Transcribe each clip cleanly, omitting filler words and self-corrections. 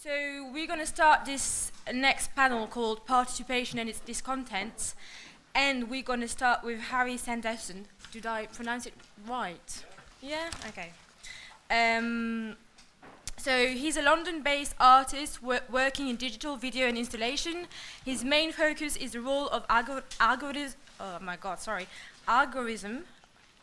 So we're going to start this next panel called Participation and its Discontents, and we're going to start with Harry Sanderson. Did I pronounce it right? Yeah? Okay. So he's a London-based artist working in digital video and installation. His main focus is the role of algorithm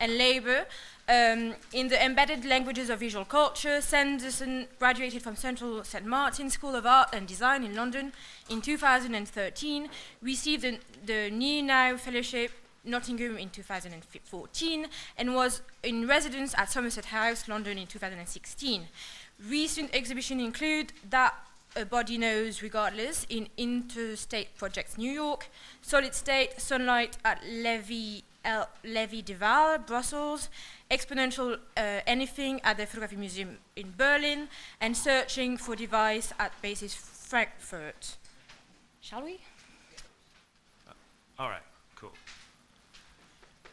and labor in the embedded languages of visual culture. Sanderson graduated from Central St. Martin's School of Art and Design in London in 2013, received the Near Now Fellowship Nottingham in 2014, and was in residence at Somerset House, London in 2016. Recent exhibitions include That a Body Knows Regardless in Interstate Projects, New York, Solid State, Sunlight at Levy de Waal, Brussels, Exponential Anything at the Photography Museum in Berlin, and Searching for Device at Basis Frankfurt. Shall we? All right, cool.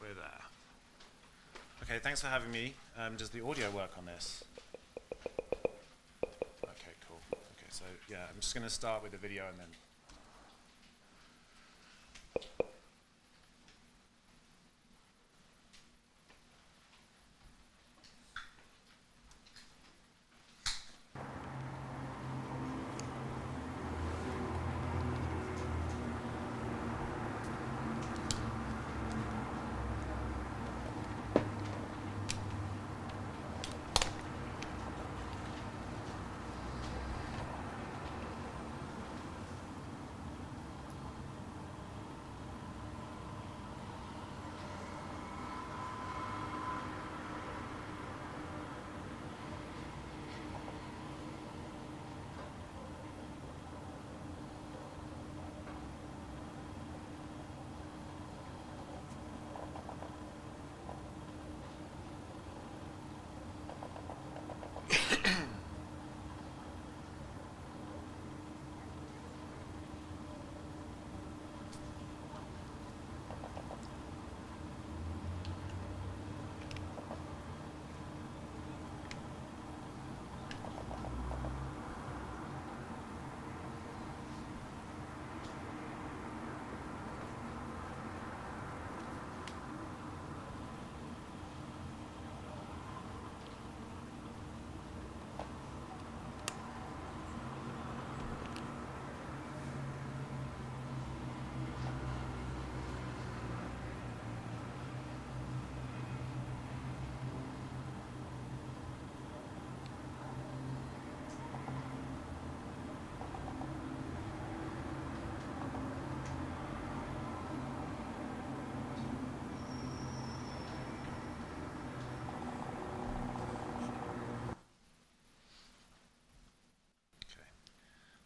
We're there. Okay, thanks for having me. Does the audio work on this? Okay, cool. Okay, so yeah, I'm just going to start with the video and then...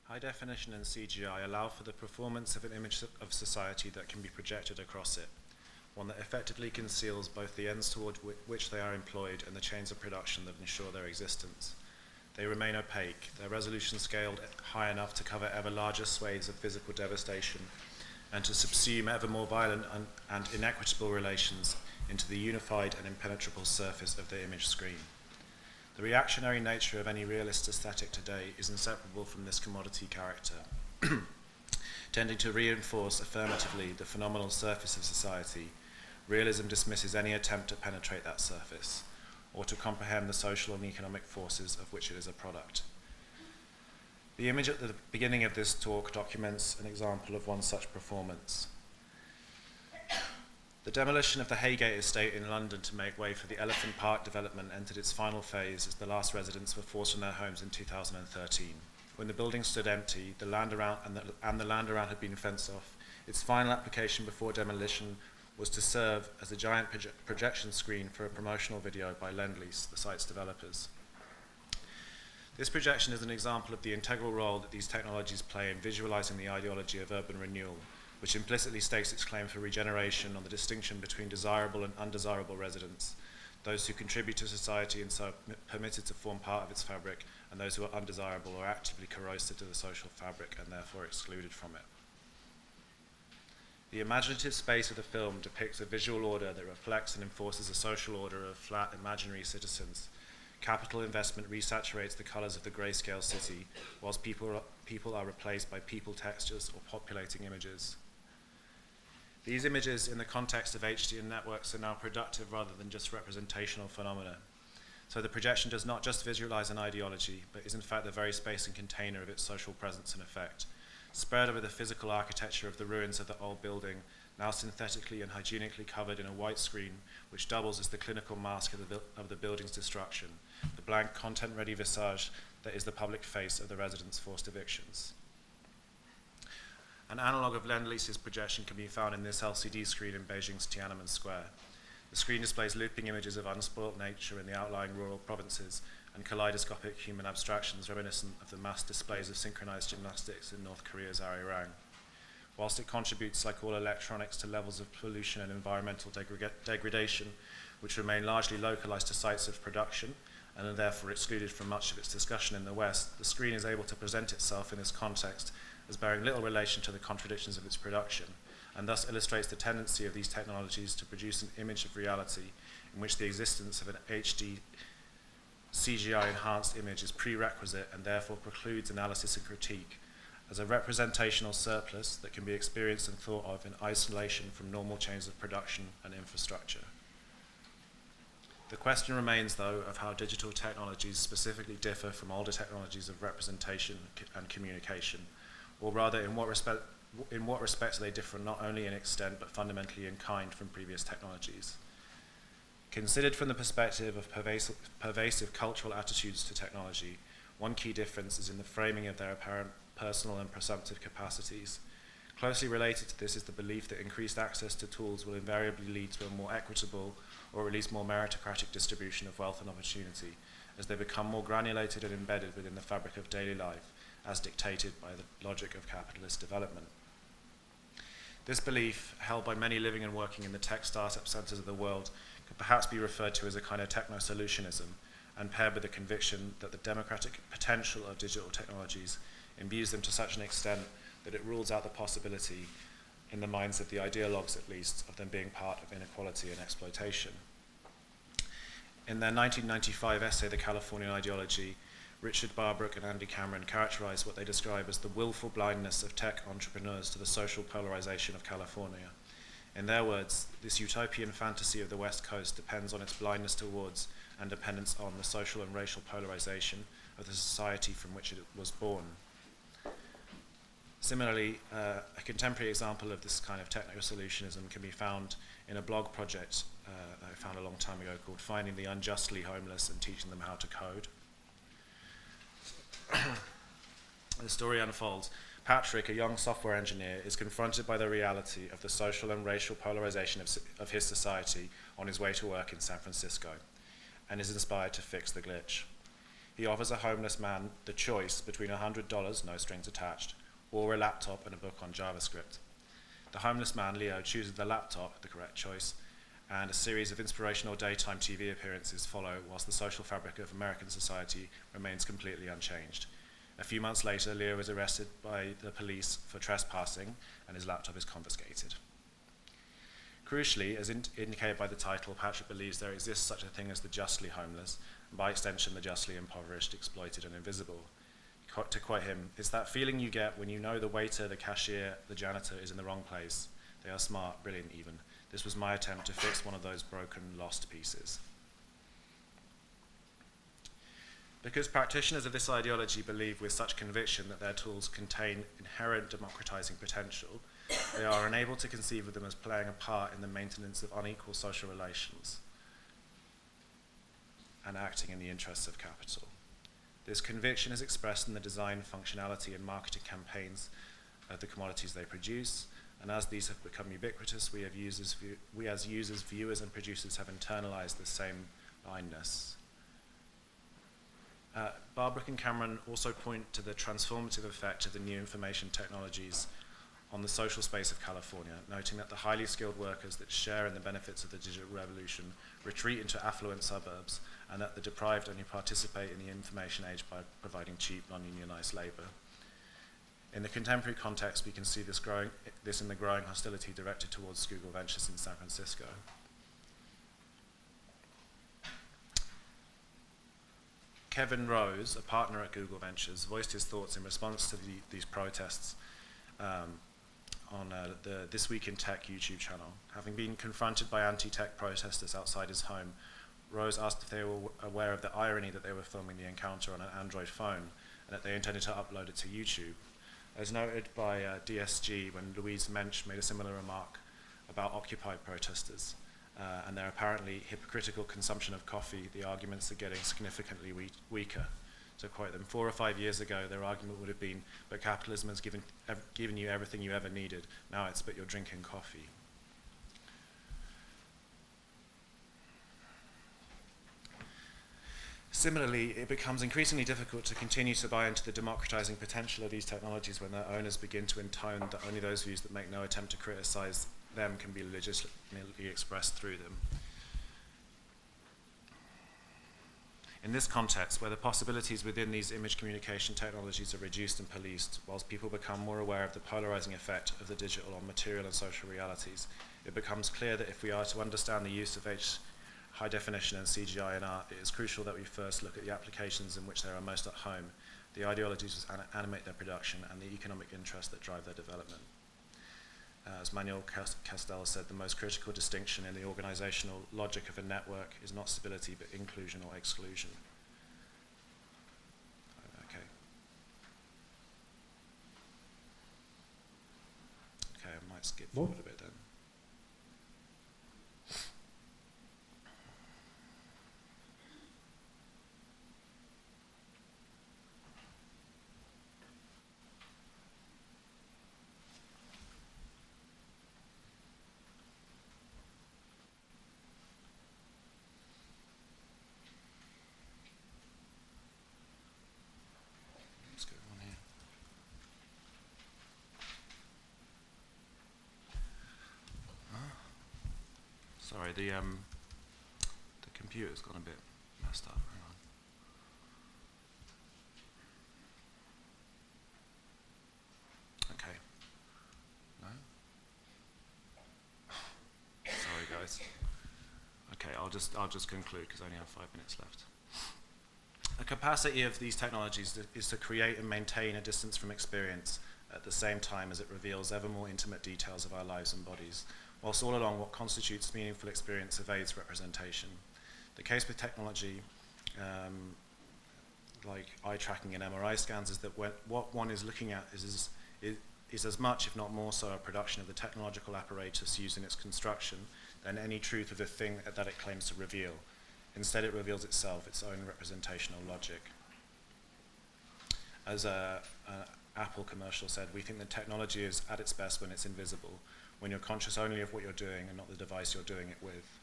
High definition and CGI allow for the performance of an image of society that can be projected across it, one that effectively conceals both the ends toward which they are employed and the chains of production that ensure their existence. They remain opaque, their resolution scaled high enough to cover ever larger swathes of physical devastation and to subsume ever more violent and inequitable relations into the unified and impenetrable surface of the image screen. The reactionary nature of any realist aesthetic today is inseparable from this commodity character, tending to reinforce affirmatively the phenomenal surface of society. Realism dismisses any attempt to penetrate that surface, or to comprehend the social and economic forces of which it is a product. The image at the beginning of this talk documents an example of one such performance. The demolition of the Haygate estate in London to make way for the Elephant Park development entered its final phase as the last residents were forced from their homes in 2013. When the building stood empty, the land around had been fenced off. Its final application before demolition was to serve as a giant projection screen for a promotional video by Lend-Lease, the site's developers. This projection is an example of the integral role that these technologies play in visualizing the ideology of urban renewal, which implicitly stakes its claim for regeneration on the distinction between desirable and undesirable residents, those who contribute to society and so are permitted to form part of its fabric, and those who are undesirable or actively corrosive to the social fabric and therefore excluded from it. The imaginative space of the film depicts a visual order that reflects and enforces a social order of flat, imaginary citizens, Capital investment resaturates the colors of the grayscale city, whilst people are replaced by people textures or populating images. These images in the context of HDN networks are now productive rather than just representational phenomena. So the projection does not just visualize an ideology, but is in fact the very space and container of its social presence and effect, spread over the physical architecture of the ruins of the old building, now synthetically and hygienically covered in a white screen, which doubles as the clinical mask of the building's destruction, the blank, content-ready visage that is the public face of the residents' forced evictions. An analogue of Lend-Lease's projection can be found in this LCD screen in Beijing's Tiananmen Square. The screen displays looping images of unspoilt nature in the outlying rural provinces and kaleidoscopic human abstractions reminiscent of the mass displays of synchronized gymnastics in North Korea's Arirang. Whilst it contributes, like all electronics, to levels of pollution and environmental degradation, which remain largely localized to sites of production and are therefore excluded from much of its discussion in the West, the screen is able to present itself in this context as bearing little relation to the contradictions of its production, and thus illustrates the tendency of these technologies to produce an image of reality in which the existence of an HD CGI-enhanced image is prerequisite and therefore precludes analysis and critique, as a representational surplus that can be experienced and thought of in isolation from normal chains of production and infrastructure. The question remains, though, of how digital technologies specifically differ from older technologies of representation and communication, or rather in what respect are they differ not only in extent but fundamentally in kind from previous technologies. Considered from the perspective of pervasive cultural attitudes to technology, one key difference is in the framing of their apparent personal and presumptive capacities. Closely related to this is the belief that increased access to tools will invariably lead to a more equitable or at least more meritocratic distribution of wealth and opportunity as they become more granulated and embedded within the fabric of daily life as dictated by the logic of capitalist development. This belief, held by many living and working in the tech startup centers of the world, could perhaps be referred to as a kind of techno-solutionism, and paired with the conviction that the democratic potential of digital technologies imbues them to such an extent that it rules out the possibility, in the minds of the ideologues at least, of them being part of inequality and exploitation. In their 1995 essay, The Californian Ideology, Richard Barbrook and Andy Cameron characterize what they describe as the willful blindness of tech entrepreneurs to the social polarization of California. In their words, this utopian fantasy of the West Coast depends on its blindness towards and dependence on the social and racial polarization of the society from which it was born. Similarly, a contemporary example of this kind of techno-solutionism can be found in a blog project that I found a long time ago called Finding the Unjustly Homeless and Teaching Them How to Code. The story unfolds. Patrick, a young software engineer, is confronted by the reality of the social and racial polarization of his society on his way to work in San Francisco, and is inspired to fix the glitch. He offers a homeless man the choice between $100, no strings attached, or a laptop and a book on JavaScript. The homeless man, Leo, chooses the laptop, the correct choice, and a series of inspirational daytime TV appearances follow whilst the social fabric of American society remains completely unchanged. A few months later, Leo is arrested by the police for trespassing and his laptop is confiscated. Crucially, as indicated by the title, Patrick believes there exists such a thing as the justly homeless, and by extension the justly impoverished, exploited and invisible. To quote him, "It's that feeling you get when you know the waiter, the cashier, the janitor is in the wrong place. They are smart, brilliant even. This was my attempt to fix one of those broken, lost pieces." Because practitioners of this ideology believe with such conviction that their tools contain inherent democratizing potential, they are unable to conceive of them as playing a part in the maintenance of unequal social relations and acting in the interests of capital. This conviction is expressed in the design, functionality, and marketing campaigns of the commodities they produce, and as these have become ubiquitous, we as users, viewers, and producers have internalized the same blindness. Barbrook and Cameron also point to the transformative effect of the new information technologies on the social space of California, noting that the highly skilled workers that share in the benefits of the digital revolution retreat into affluent suburbs, and that the deprived only participate in the information age by providing cheap, non-unionized labor. In the contemporary context, we can see this in the growing hostility directed towards Google Ventures in San Francisco. Kevin Rose, a partner at Google Ventures, voiced his thoughts in response to these protests on the This Week in Tech YouTube channel. Having been confronted by anti-tech protesters outside his home, Rose asked if they were aware of the irony that they were filming the encounter on an Android phone and that they intended to upload it to YouTube. As noted by DSG when Louise Mensch made a similar remark about Occupy protesters and their apparently hypocritical consumption of coffee, the arguments are getting significantly weaker. To quote them, 4 or 5 years ago, their argument would have been, but capitalism has given you everything you ever needed. Now it's, but you're drinking coffee. Similarly, it becomes increasingly difficult to continue to buy into the democratizing potential of these technologies when their owners begin to intone that only those views that make no attempt to criticize them can be legitimately expressed through them. In this context, where the possibilities within these image communication technologies are reduced and policed, whilst people become more aware of the polarizing effect of the digital on material and social realities, it becomes clear that if we are to understand the use of high definition and CGI in art, it is crucial that we first look at the applications in which they are most at home, the ideologies that animate their production, and the economic interests that drive their development. As Manuel Castells said, the most critical distinction in the organizational logic of a network is not stability but inclusion or exclusion. Okay. Okay, I might skip forward a bit then. Sorry, the computer's gone a bit messed up. Hang on. Okay. No? Sorry, guys. Okay, I'll just conclude because I only have 5 minutes left. The capacity of these technologies is to create and maintain a distance from experience at the same time as it reveals ever more intimate details of our lives and bodies, whilst all along what constitutes meaningful experience evades representation. The case with technology, like eye tracking and MRI scans, is that what one is looking at is as much, if not more so, a production of the technological apparatus used in its construction than any truth of the thing that it claims to reveal. Instead, it reveals itself, its own representational logic. As an Apple commercial said, we think that technology is at its best when it's invisible, when you're conscious only of what you're doing and not the device you're doing it with.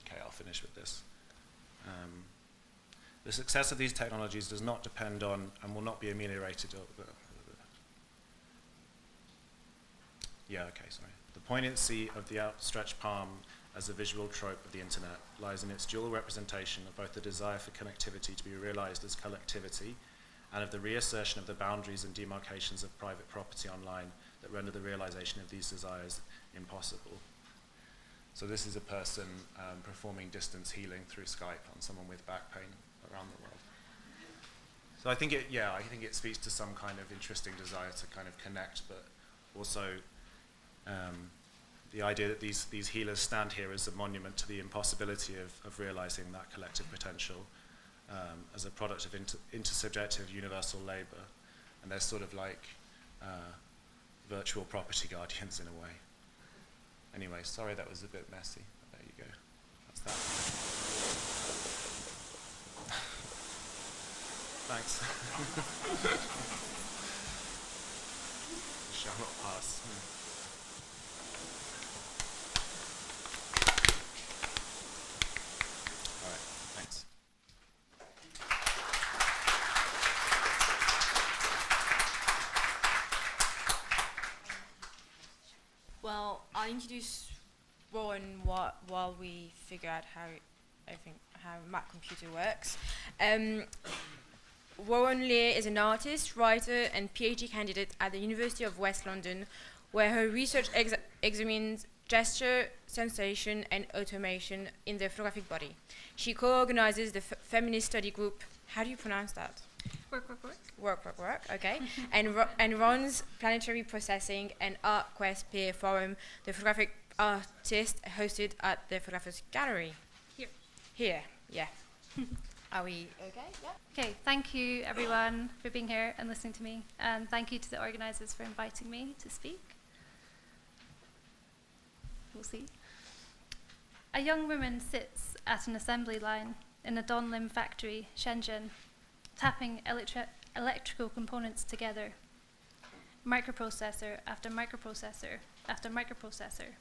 Okay, I'll finish with this. The success of these technologies does not depend on and will not be ameliorated. The poignancy of the outstretched palm as a visual trope of the internet lies in its dual representation of both the desire for connectivity to be realized as collectivity and of the reassertion of the boundaries and demarcations of private property online that render the realization of these desires impossible. So this is a person performing distance healing through Skype on someone with back pain around the world. So I think it speaks to some kind of interesting desire to kind of connect, but also the idea that these healers stand here as a monument to the impossibility of realizing that collective potential as a product of intersubjective universal labor, and they're sort of like virtual property guardians in a way. Anyway, sorry that was a bit messy. There you go. That's that. Thanks. Shall not pass. All right, thanks. Well, I'll introduce Rowan while we figure out how Mac computer works. Rowan Lear is an artist, writer, and PhD candidate at the University of West London, where her research examines gesture, sensation, and automation in the photographic body. She co-organizes the feminist study group. How do you pronounce that? Work, okay. and runs planetary processing and Art Quest peer forum, the photographic artist hosted at the Photographers Gallery. Here, yeah. Are we okay? Yeah. Okay, thank you everyone for being here and listening to me, and thank you to the organisers for inviting me to speak. We'll see. A young woman sits at an assembly line in a Donlim factory, Shenzhen, tapping electrical components together, microprocessor after microprocessor after microprocessor.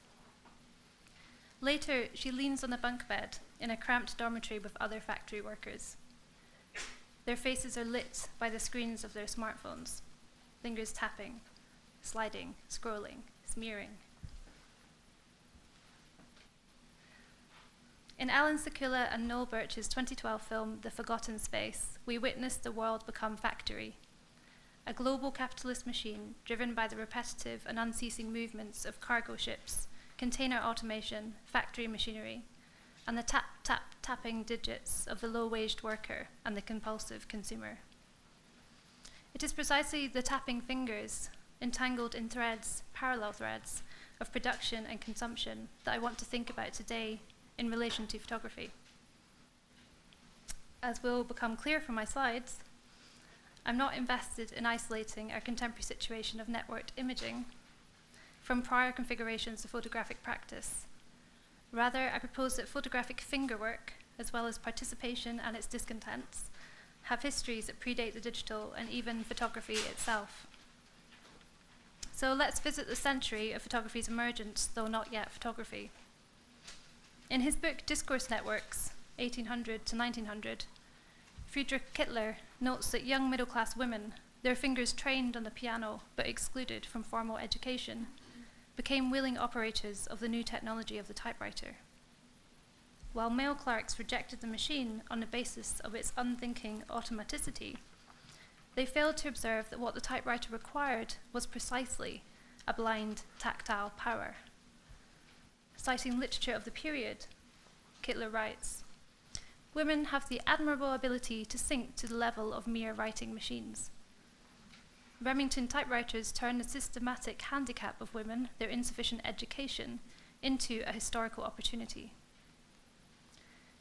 Later, she leans on a bunk bed in a cramped dormitory with other factory workers. Their faces are lit by the screens of their smartphones, fingers tapping, sliding, scrolling, smearing. In Alan Sekula and Noel Birch's 2012 film, The Forgotten Space, we witness the world become factory, a global capitalist machine driven by the repetitive and unceasing movements of cargo ships, container automation, factory machinery, and the tapping digits of the low-waged worker and the compulsive consumer. It is precisely the tapping fingers, entangled in threads, parallel threads, of production and consumption that I want to think about today in relation to photography. As will become clear from my slides, I'm not invested in isolating our contemporary situation of networked imaging from prior configurations of photographic practice. Rather, I propose that photographic fingerwork, as well as participation and its discontents, have histories that predate the digital and even photography itself. So let's visit the century of photography's emergence, though not yet photography. In his book Discourse Networks, 1800 to 1900, Friedrich Kittler notes that young middle-class women, their fingers trained on the piano but excluded from formal education, became willing operators of the new technology of the typewriter. While male clerks rejected the machine on the basis of its unthinking automaticity, they failed to observe that what the typewriter required was precisely a blind, tactile power. Citing literature of the period, Kittler writes, "Women have the admirable ability to sink to the level of mere writing machines. Remington typewriters turn the systematic handicap of women, their insufficient education, into a historical opportunity."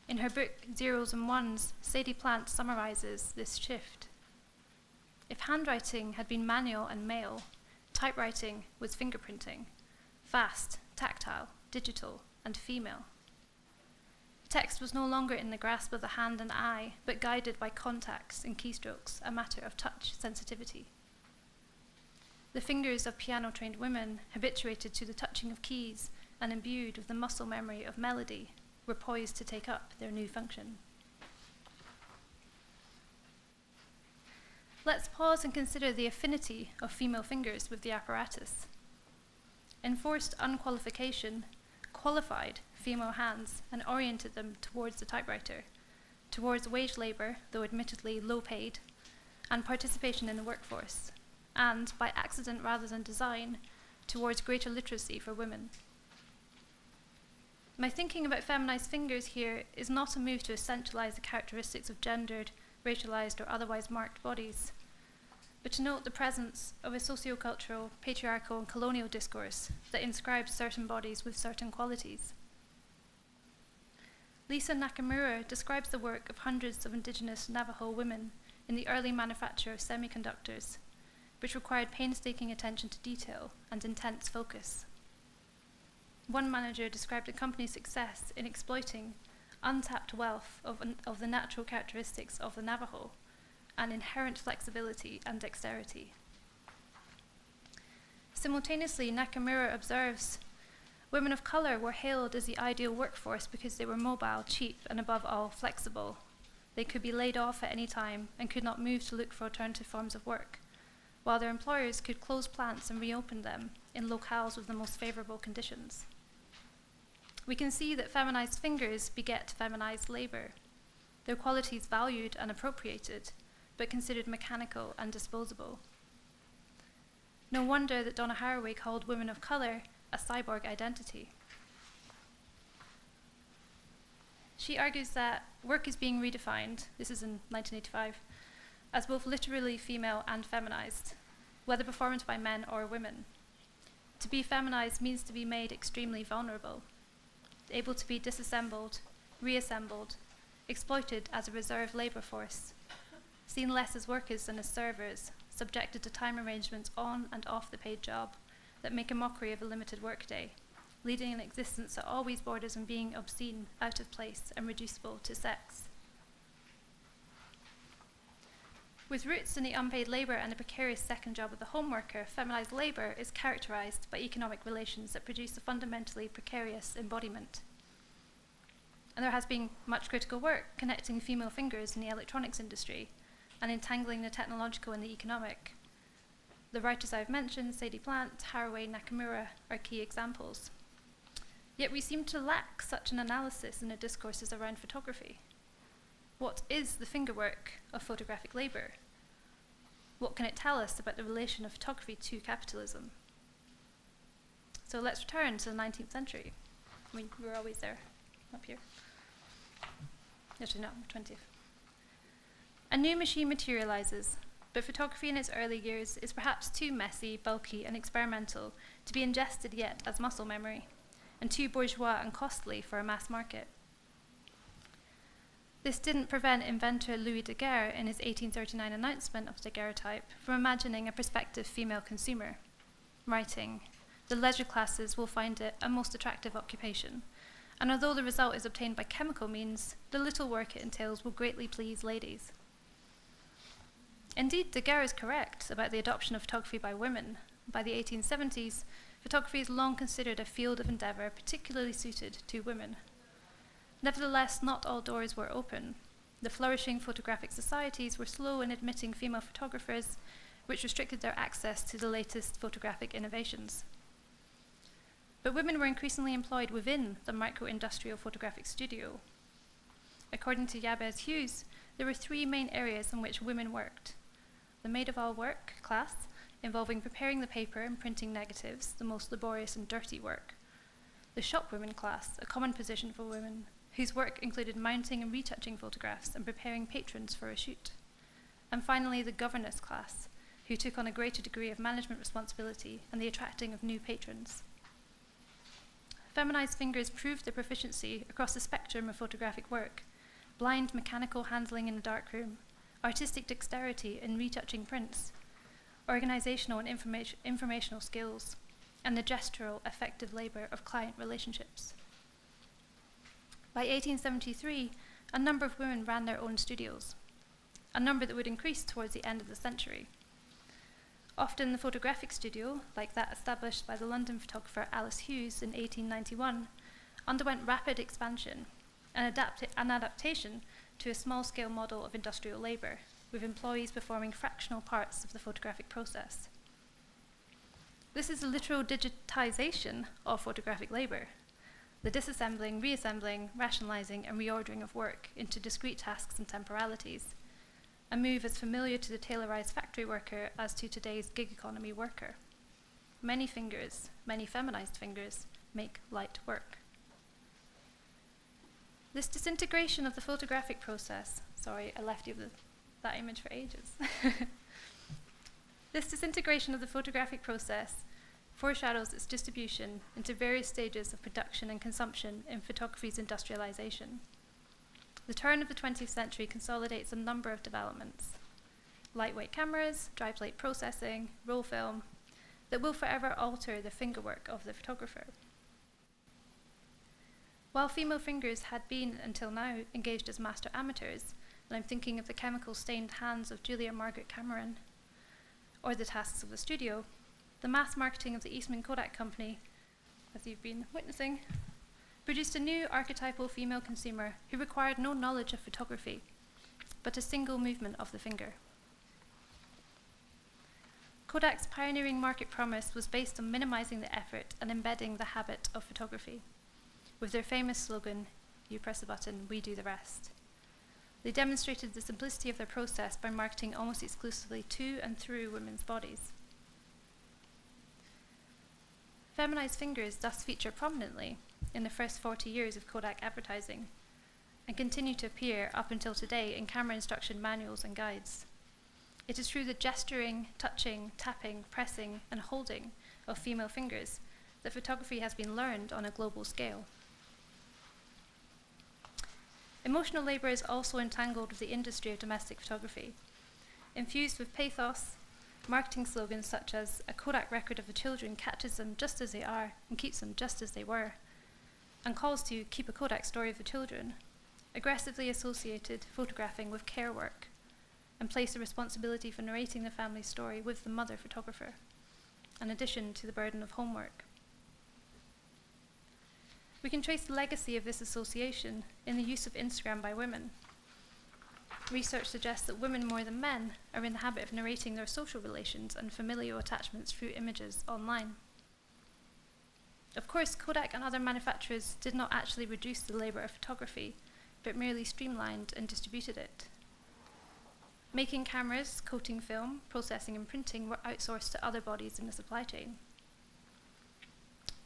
In her book Zeros and Ones, Sadie Plant summarizes this shift. If handwriting had been manual and male, typewriting was fingerprinting, fast, tactile, digital, and female. Text was no longer in the grasp of the hand and eye, but guided by contacts and keystrokes, a matter of touch sensitivity. The fingers of piano-trained women, habituated to the touching of keys and imbued with the muscle memory of melody, were poised to take up their new function. Let's pause and consider the affinity of female fingers with the apparatus. Enforced unqualification qualified female hands and oriented them towards the typewriter, towards wage labor, though admittedly low paid, and participation in the workforce, and, by accident rather than design, towards greater literacy for women. My thinking about feminized fingers here is not a move to essentialize the characteristics of gendered, racialized, or otherwise marked bodies, but to note the presence of a sociocultural, patriarchal, and colonial discourse that inscribes certain bodies with certain qualities. Lisa Nakamura describes the work of hundreds of indigenous Navajo women in the early manufacture of semiconductors, which required painstaking attention to detail and intense focus. One manager described the company's success in exploiting untapped wealth of the natural characteristics of the Navajo and inherent flexibility and dexterity. Simultaneously, Nakamura observes, women of color were hailed as the ideal workforce because they were mobile, cheap, and above all, flexible. They could be laid off at any time and could not move to look for alternative forms of work, while their employers could close plants and reopen them in locales with the most favorable conditions. We can see that feminized fingers beget feminized labor, their qualities valued and appropriated, but considered mechanical and disposable. No wonder that Donna Haraway called women of color a cyborg identity. She argues that work is being redefined, this is in 1985, as both literally female and feminized, whether performed by men or women. To be feminized means to be made extremely vulnerable, able to be disassembled, reassembled, exploited as a reserve labor force, seen less as workers than as servers, subjected to time arrangements on and off the paid job that make a mockery of a limited workday, leading an existence that always borders on being obscene, out of place, and reducible to sex. With roots in the unpaid labour and the precarious second job of the home worker, feminized labour is characterised by economic relations that produce a fundamentally precarious embodiment. And there has been much critical work connecting female fingers in the electronics industry and entangling the technological and the economic. The writers I've mentioned, Sadie Plant, Haraway, Nakamura, are key examples. Yet we seem to lack such an analysis in the discourses around photography. What is the fingerwork of photographic labour? What can it tell us about the relation of photography to capitalism? So let's return to the 19th century. I mean, we're always there, up here. Actually, no, 20th. A new machine materializes, but photography in its early years is perhaps too messy, bulky, and experimental to be ingested yet as muscle memory, and too bourgeois and costly for a mass market. This didn't prevent inventor Louis Daguerre in his 1839 announcement of the daguerreotype from imagining a prospective female consumer, writing, "The leisure classes will find it a most attractive occupation, and although the result is obtained by chemical means, the little work it entails will greatly please ladies." Indeed, Daguerre is correct about the adoption of photography by women. By the 1870s, photography is long considered a field of endeavour particularly suited to women. Nevertheless, not all doors were open. The flourishing photographic societies were slow in admitting female photographers, which restricted their access to the latest photographic innovations. But women were increasingly employed within the micro-industrial photographic studio. According to Jabez Hughes, there were three main areas in which women worked. The maid-of-all-work class, involving preparing the paper and printing negatives, the most laborious and dirty work. The shopwoman class, a common position for women, whose work included mounting and retouching photographs and preparing patrons for a shoot. And finally, the governess class, who took on a greater degree of management responsibility and the attracting of new patrons. Feminized fingers proved their proficiency across the spectrum of photographic work: blind mechanical handling in a darkroom, artistic dexterity in retouching prints, organizational and informational skills, and the gestural, effective labor of client relationships. By 1873, a number of women ran their own studios, a number that would increase towards the end of the century. Often the photographic studio, like that established by the London photographer Alice Hughes in 1891, underwent rapid expansion and an adaptation to a small-scale model of industrial labor, with employees performing fractional parts of the photographic process. This is a literal digitization of photographic labor, the disassembling, reassembling, rationalizing, and reordering of work into discrete tasks and temporalities, a move as familiar to the tailorized factory worker as to today's gig economy worker. Many fingers, many feminized fingers, make light work. This disintegration of the photographic process, sorry, I left you with that image for ages. This disintegration of the photographic process foreshadows its distribution into various stages of production and consumption in photography's industrialization. The turn of the 20th century consolidates a number of developments: lightweight cameras, dry plate processing, roll film, that will forever alter the fingerwork of the photographer. While female fingers had been, until now, engaged as master amateurs, and I'm thinking of the chemical-stained hands of Julia Margaret Cameron, or the tasks of the studio, the mass marketing of the Eastman Kodak Company, as you've been witnessing, produced a new archetypal female consumer who required no knowledge of photography, but a single movement of the finger. Kodak's pioneering market promise was based on minimizing the effort and embedding the habit of photography, with their famous slogan, "You press a button, we do the rest." They demonstrated the simplicity of their process by marketing almost exclusively to and through women's bodies. Feminized fingers thus feature prominently in the first 40 years of Kodak advertising and continue to appear up until today in camera instruction manuals and guides. It is through the gesturing, touching, tapping, pressing, and holding of female fingers that photography has been learned on a global scale. Emotional labor is also entangled with the industry of domestic photography. Infused with pathos, marketing slogans such as "a Kodak record of the children catches them just as they are and keeps them just as they were," and calls to keep a Kodak story of the children, aggressively associated photographing with care work, and place the responsibility for narrating the family story with the mother photographer, in addition to the burden of homework. We can trace the legacy of this association in the use of Instagram by women. Research suggests that women more than men are in the habit of narrating their social relations and familial attachments through images online. Of course, Kodak and other manufacturers did not actually reduce the labor of photography, but merely streamlined and distributed it. Making cameras, coating film, processing and printing were outsourced to other bodies in the supply chain.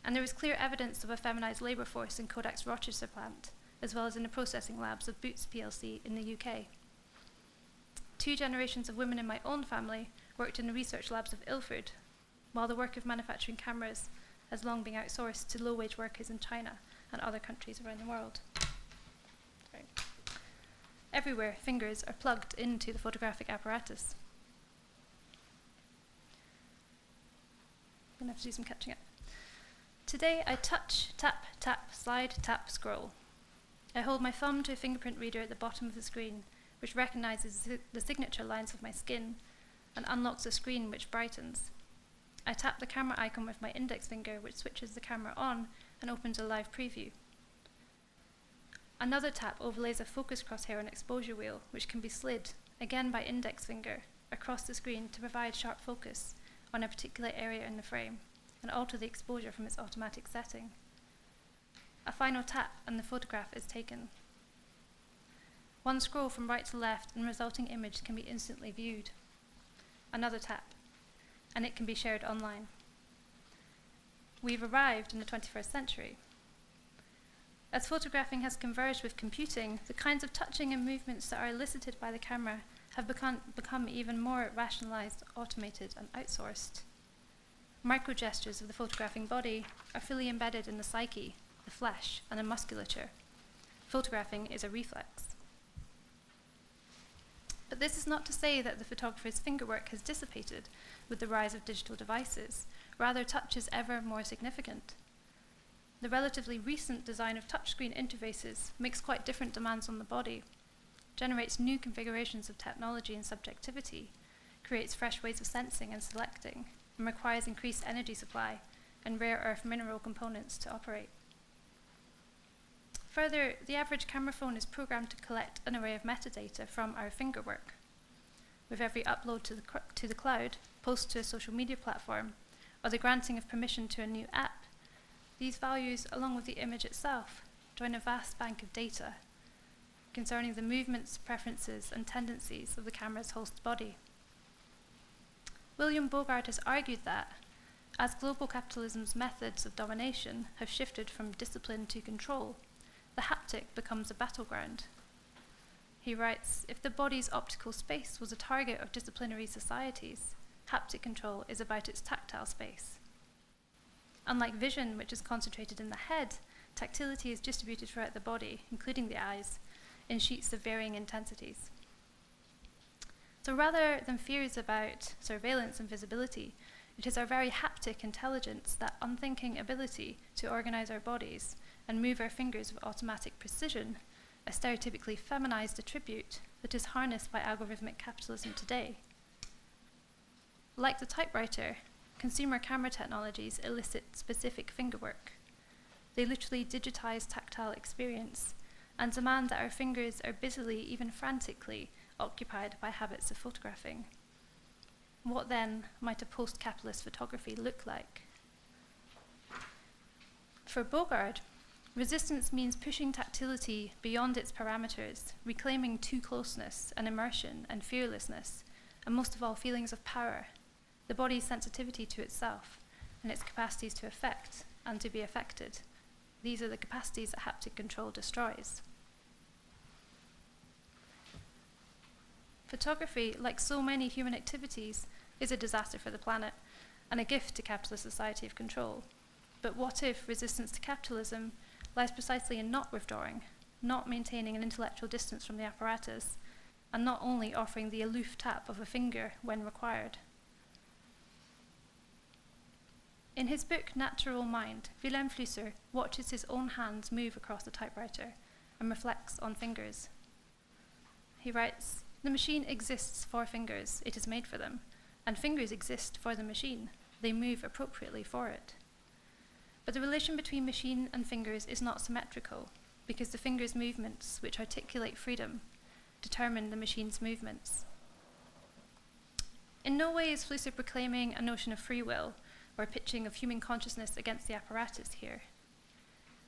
And there was clear evidence of a feminized labor force in Kodak's Rochester plant, as well as in the processing labs of Boots plc in the UK. 2 generations of women in my own family worked in the research labs of Ilford, while the work of manufacturing cameras has long been outsourced to low-wage workers in China and other countries around the world. Sorry. Everywhere, fingers are plugged into the photographic apparatus. I'm going to have to do some catching up. Today, I touch, tap, tap, slide, tap, scroll. I hold my thumb to a fingerprint reader at the bottom of the screen, which recognizes the signature lines of my skin and unlocks a screen which brightens. I tap the camera icon with my index finger, which switches the camera on and opens a live preview. Another tap overlays a focus crosshair and exposure wheel, which can be slid, again by index finger, across the screen to provide sharp focus on a particular area in the frame and alter the exposure from its automatic setting. A final tap and the photograph is taken. One scroll from right to left and the resulting image can be instantly viewed. Another tap, and it can be shared online. We've arrived in the 21st century. As photographing has converged with computing, the kinds of touching and movements that are elicited by the camera have become even more rationalized, automated, and outsourced. Microgestures of the photographing body are fully embedded in the psyche, the flesh, and the musculature. Photographing is a reflex. But this is not to say that the photographer's fingerwork has dissipated with the rise of digital devices. Rather, touch is ever more significant. The relatively recent design of touchscreen interfaces makes quite different demands on the body, generates new configurations of technology and subjectivity, creates fresh ways of sensing and selecting, and requires increased energy supply and rare earth mineral components to operate. Further, the average camera phone is programmed to collect an array of metadata from our fingerwork. With every upload to the cloud, post to a social media platform, or the granting of permission to a new app, these values, along with the image itself, join a vast bank of data concerning the movements, preferences, and tendencies of the camera's host body. William Bogart has argued that, as global capitalism's methods of domination have shifted from discipline to control, the haptic becomes a battleground. He writes, "If the body's optical space was a target of disciplinary societies, haptic control is about its tactile space. Unlike vision, which is concentrated in the head, tactility is distributed throughout the body, including the eyes, in sheets of varying intensities." So rather than fears about surveillance and visibility, it is our very haptic intelligence, that unthinking ability to organize our bodies and move our fingers with automatic precision, a stereotypically feminized attribute that is harnessed by algorithmic capitalism today. Like the typewriter, consumer camera technologies elicit specific fingerwork. They literally digitize tactile experience and demand that our fingers are busily, even frantically, occupied by habits of photographing. What then might a post-capitalist photography look like? For Bogart, resistance means pushing tactility beyond its parameters, reclaiming too closeness and immersion and fearlessness, and most of all, feelings of power, the body's sensitivity to itself, and its capacities to affect and to be affected. These are the capacities that haptic control destroys. Photography, like so many human activities, is a disaster for the planet and a gift to capitalist society of control. But what if resistance to capitalism lies precisely in not withdrawing, not maintaining an intellectual distance from the apparatus, and not only offering the aloof tap of a finger when required? In his book Natural Mind, Wilhelm Flusser watches his own hands move across the typewriter and reflects on fingers. He writes, "The machine exists for fingers, it is made for them, and fingers exist for the machine, they move appropriately for it. But the relation between machine and fingers is not symmetrical, because the finger's movements, which articulate freedom, determine the machine's movements." In no way is Flusser proclaiming a notion of free will or pitching of human consciousness against the apparatus here.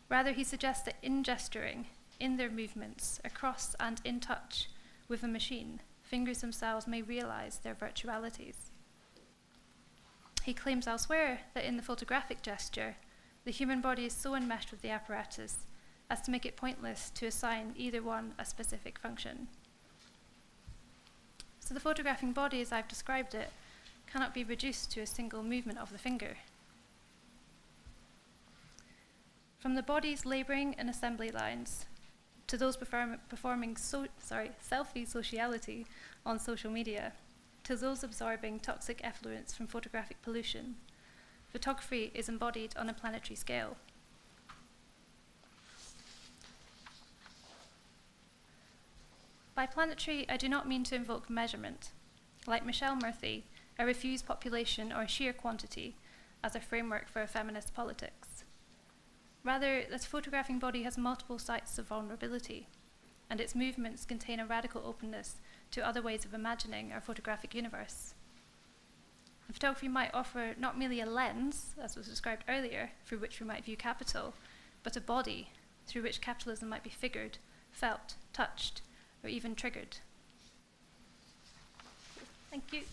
Rather, he suggests that in gesturing, in their movements, across and in touch with a machine, fingers themselves may realize their virtualities. He claims elsewhere that in the photographic gesture, the human body is so enmeshed with the apparatus as to make it pointless to assign either one a specific function. So the photographing body, as I've described it, cannot be reduced to a single movement of the finger. From the body's labouring and assembly lines to those performing selfie sociality on social media, to those absorbing toxic effluents from photographic pollution, photography is embodied on a planetary scale. By planetary, I do not mean to invoke measurement. Like Michelle Murphy, I refuse population or sheer quantity as a framework for a feminist politics. Rather, this photographing body has multiple sites of vulnerability, and its movements contain a radical openness to other ways of imagining our photographic universe. And photography might offer not merely a lens, as was described earlier, through which we might view capital, but a body through which capitalism might be figured, felt, touched, or even triggered. Thank you.